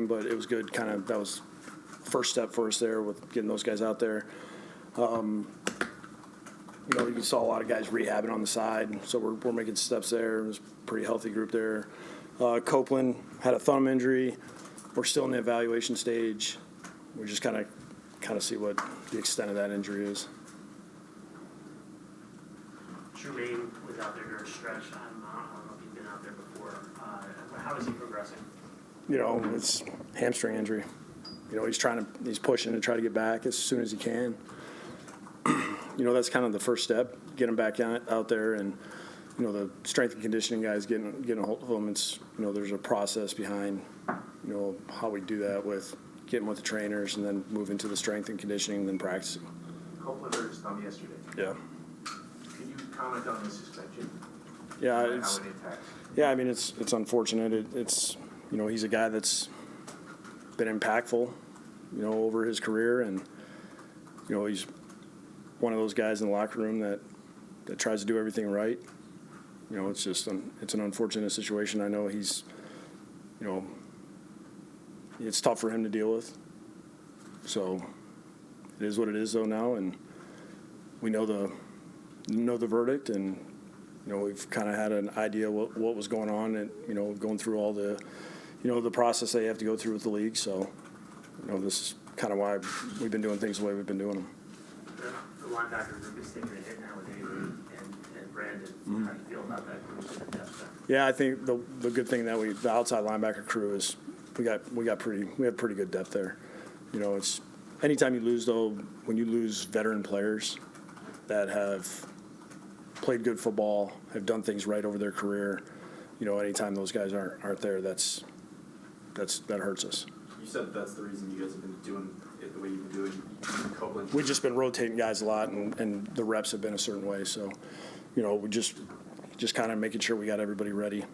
but it was good. Kind of that was first step for us there with getting those guys out there. You saw a lot of guys rehabbing on the side, so we're making steps there. It was a pretty healthy group there. Copeland had a thumb injury. We're still in the evaluation stage. We just kind of see what the extent of that injury is. Jermaine was out there during a stretch. I don't know if you've been out there before. How is he progressing? It's hamstring injury. He's pushing to try to get back as soon as he can. That's kind of the first step, get him back out there, and the strength and conditioning guys getting a hold of him. It's there's a process behind how we do that with getting with the trainers and then moving to the strength and conditioning and then practicing. Copeland hurt his thumb yesterday. Yeah. Can you comment on the suspension? Yeah, how it impacts? Yeah, I mean it's unfortunate. It's he's a guy that's been impactful, over his career, and he's one of those guys in the locker room that tries to do everything right. It's just it's an unfortunate situation. I know he's, it's tough for him to deal with. So it is what it is though now, and we know the verdict, and we've kind of had an idea what was going on, and going through all the the process they have to go through with the league. So this is kind of why we've been doing things the way we've been doing them. The linebacker group is taking a hit now with Avery and Brandon. Mm-hmm. How do you feel about that group and the depth there? Yeah, I think the good thing that the outside linebacker crew is we have pretty good depth there. It's anytime you lose though, when you lose veteran players that have played good football, have done things right over their career, anytime those guys aren't there, that hurts us. You said that's the reason you guys have been doing it the way you've been doing Copeland. We've just been rotating guys a lot, and the reps have been a certain way. So, we just kind of making sure we got everybody ready.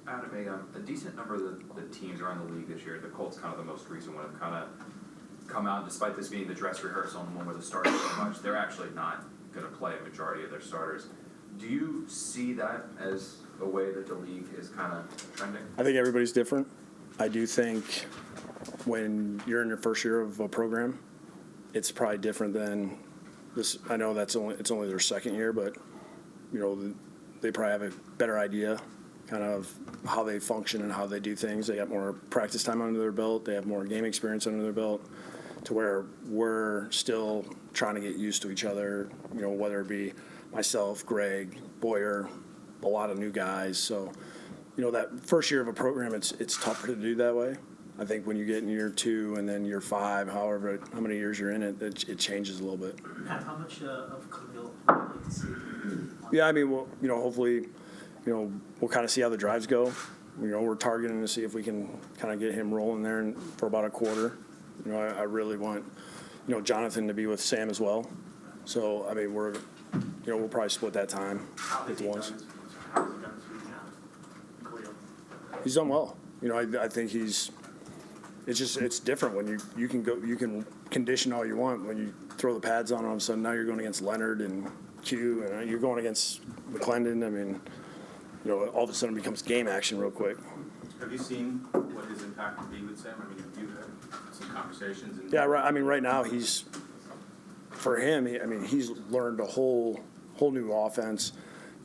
Adam, a decent number of the teams around the league this year, the Colts kind of the most recent one, have kind of come out, despite this being the dress rehearsal and the one where the starters so much, they're actually not going to play a majority of their starters. Do you see that as a way that the league is kind of trending? I think everybody's different. I do think when you're in your first year of a program, it's probably different than this. I know it's only their second year, but they probably have a better idea kind of how they function and how they do things. They got more practice time under their belt. They have more game experience under their belt, to where we're still trying to get used to each other, whether it be myself, Greg, Boyer, a lot of new guys. So, that first year of a program, it's tougher to do that way. I think when you get in year 2 and then year 5, how many years you're in it changes a little bit. How much of Khalil would you like to see? Yeah, I mean, hopefully, we'll kind of see how the drives go. We're targeting to see if we can kind of get him rolling there for about a quarter. I really want, Jonathan to be with Sam as well. So, I mean, we'll probably split that time. How has he done this week now, Khalil? He's done well. I think it's different when you can condition all you want. When you throw the pads on, all of a sudden now you're going against Leonard and Q, and you're going against McClendon. I mean, all of a sudden it becomes game action real quick. Have you seen what his impact would be with Sam? I mean, have you had some conversations? Yeah, right. I mean, right now he's learned a whole new offense.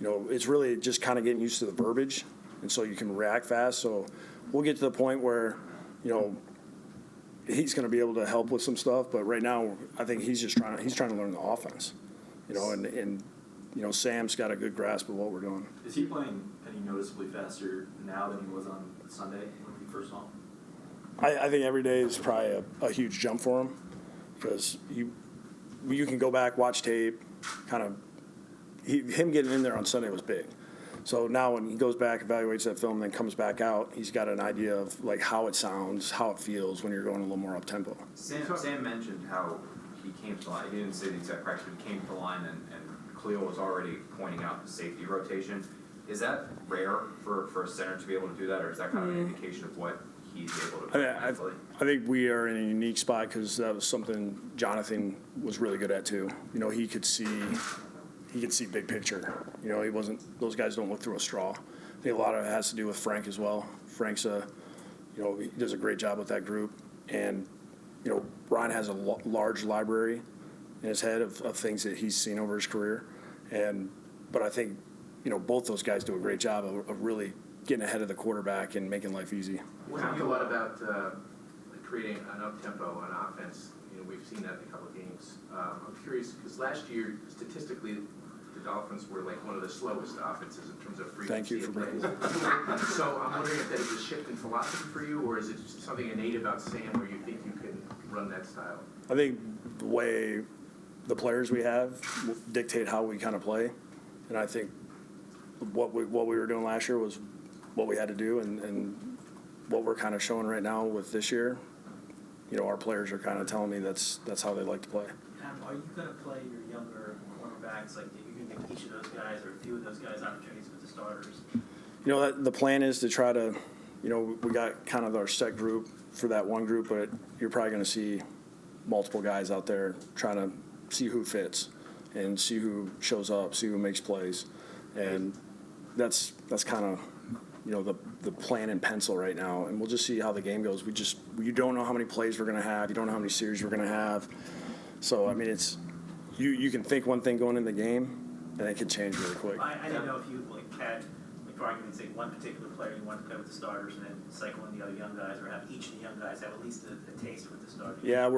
It's really just kind of getting used to the verbiage, and so you can react fast. So we'll get to the point where, he's going to be able to help with some stuff. But right now, I think he's trying to learn the offense, and Sam's got a good grasp of what we're doing. Is he playing any noticeably faster now than he was on Sunday when we first saw him? I think every day is probably a huge jump for him, because you can go back, watch tape, kind of him getting in there on Sunday was big. So now when he goes back, evaluates that film, then comes back out, he's got an idea of like how it sounds, how it feels when you're going a little more up tempo. Sam mentioned how he came to the line. He didn't say the exact practice, but he came to the line and Khalil was already pointing out the safety rotation. Is that rare for a center to be able to do that, or is that kind of an indication of what he's able to do mentally? I think we are in a unique spot because that was something Jonathan was really good at too. He could see big picture. He wasn't. Those guys don't look through a straw. I think a lot of it has to do with Frank as well. Frank's a You know, he does a great job with that group. And, you know, Ryan has a large library in his head of things that he's seen over his career. But I think, you know, both those guys do a great job of really getting ahead of the quarterback and making life easy. We talked a lot about like creating an up-tempo on offense. You know, we've seen that in a couple of games. I'm curious, because last year, statistically, the Dolphins were like one of the slowest offenses in terms of frequency. Thank you for of bringing plays. So I'm wondering if that is a shift in philosophy for you, or is it just something innate about Sam where you think you can run that style? I think the way the players we have dictate how we kind of play. And I think what we were doing last year was what we had to do, and what we're kind of showing right now with this year, you know, our players are kind of telling me that's how they like to play. Are you going to play your younger cornerbacks? Like, are you going to give each of those guys or a few of those guys opportunities with the starters? You know, the plan is to try to, you know, we got kind of our set group for that one group, but you're probably going to see multiple guys out there trying to see who fits and see who shows up, see who makes plays. And that's kind of, you know, the plan in pencil right now. And we'll just see how the game goes. You don't know how many plays we're going to have. You don't know how many series we're going to have. So, I mean, it's you can think one thing going in the game, and it can change really quick. I didn't know if you had, for argument's sake, one particular player you wanted to play with the starters and then cycle in the other young guys, or have each of the young guys have at least a taste with the starters. Yeah,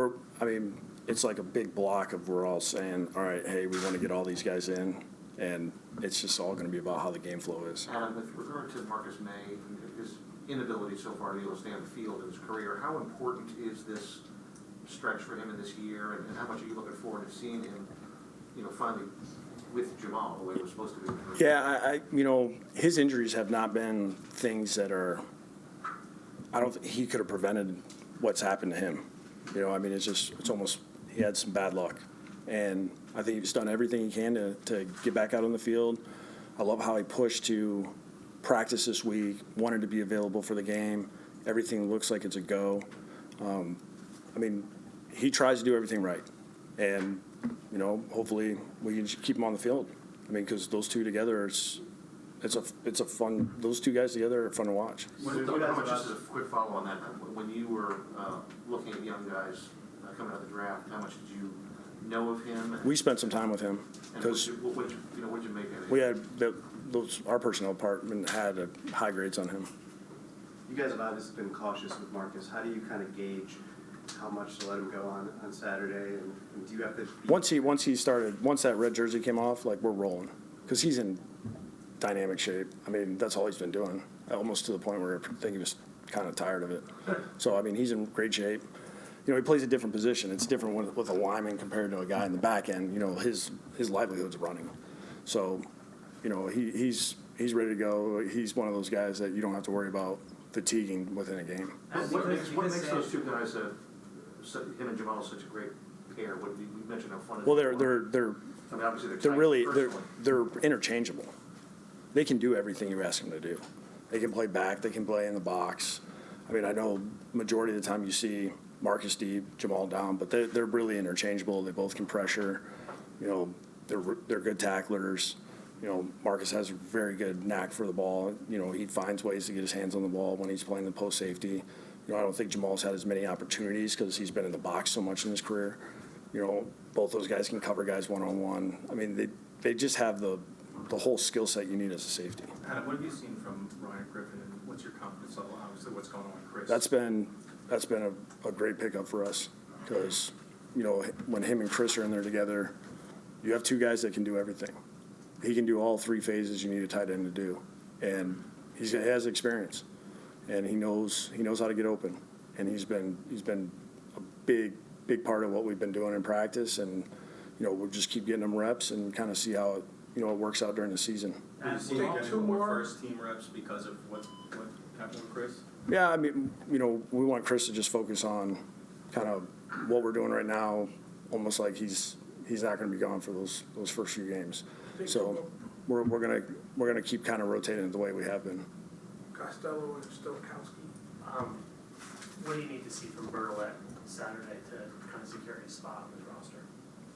it's like a big block of we're all saying, all right, hey, we want to get all these guys in, and it's just all going to be about how the game flow is. Adam, with regard to Marcus May and his inability so far to be able to stay on the field in his career, how important is this stretch for him in this year, and how much are you looking forward to seeing him, you know, finally with Jamal the way it was supposed to be? Yeah, you know, his injuries have not been things that are, I don't think he could have prevented what's happened to him. You know, I mean, it's almost, he had some bad luck. And I think he's done everything he can to get back out on the field. I love how he pushed to practice this week, wanted to be available for the game. Everything looks like it's a go. I mean, he tries to do everything right. And, you know, hopefully we can keep him on the field. I mean, because those two together, it's a fun, those two guys together are fun to watch. Just as a quick follow on that, when you were looking at young guys coming out of the draft, how much did you know of him? We spent some time with him And because what'd you make of it? we had our personnel department had high grades on him. You guys have obviously been cautious with Marcus. How do you kind of gauge how much to let him go on Saturday? And do you have to be... Once that red jersey came off, like, we're rolling. Because he's in dynamic shape. I mean, that's all he's been doing, almost to the point where I think he was kind of tired of it. So, I mean, he's in great shape. You know, he plays a different position. It's different with a lineman compared to a guy in the back end. You know, his livelihood's running. So, you know, he's ready to go. He's one of those guys that you don't have to worry about fatiguing within a game. What makes those two guys, him and Jamal, such a great pair? We mentioned how fun it is. Well, I mean, obviously they're interchangeable. They can do everything you ask them to do. They can play back. They can play in the box. I mean, I know majority of the time you see Marcus deep, Jamal down, but they're really interchangeable. They both can pressure. You know, they're good tacklers. You know, Marcus has a very good knack for the ball. You know, he finds ways to get his hands on the ball when he's playing the post safety. You know, I don't think Jamal's had as many opportunities because he's been in the box so much in his career. You know, both those guys can cover guys one-on-one. I mean, they just have the whole skill set you need as a safety. Adam, what have you seen from Ryan Griffin, and what's your confidence level? Obviously, what's going on with Chris? That's been a great pickup for us because, you know, when him and Chris are in there together, you have two guys that can do everything. He can do all three phases you need a tight end to do, and he has experience, and he knows how to get open, and he's been a big part of what we've been doing in practice, and you know, we'll just keep getting him reps and kind of see how it works out during the season. Did you see any more first team reps because of what happened with Chris? Yeah, I mean, you know, we want Chris to just focus on kind of what we're doing right now, almost like he's not going to be gone for those first few games. So we're gonna keep kind of rotating it the way we have been. Costello and Stokowski. What do you need to see from Bertolette Saturday to kind of secure his spot on the roster?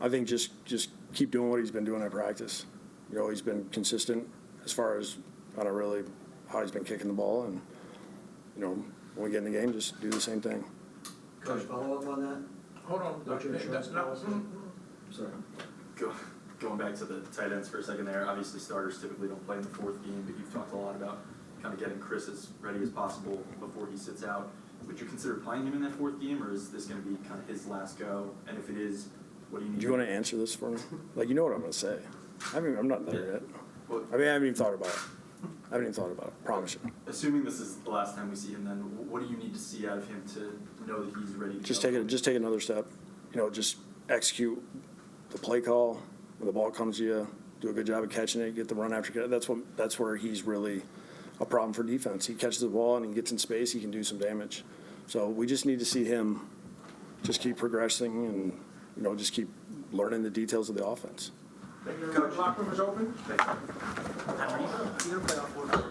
I think just keep doing what he's been doing at practice. You know, he's been consistent as far as kind of really how he's been kicking the ball, and you know, when we get in the game, just do the same thing. Coach, follow up on that? Hold on. What's your insurance policy? Sorry. Going back to the tight ends for a second there, obviously starters typically don't play in the fourth game, but you've talked a lot about kind of getting Chris as ready as possible before he sits out. Would you consider playing him in that fourth game, or is this gonna be kind of his last go? And if it is, what do you need? Do you want to answer this for me? Like, you know what I'm going to say. I'm not there yet. Well, I mean, I haven't even thought about it. Promise you. assuming this is the last time we see him, then what do you need to see out of him to know that he's ready to Just go? take another step. You know, just execute the play call. When the ball comes to you, do a good job of catching it, get the run after. That's where he's really a problem for defense. He catches the ball and he gets in space, he can do some damage. So we just need to see him just keep progressing and, you know, just keep learning the details of the offense. Locker room is open? Thank you. How are you? You're gonna play all four.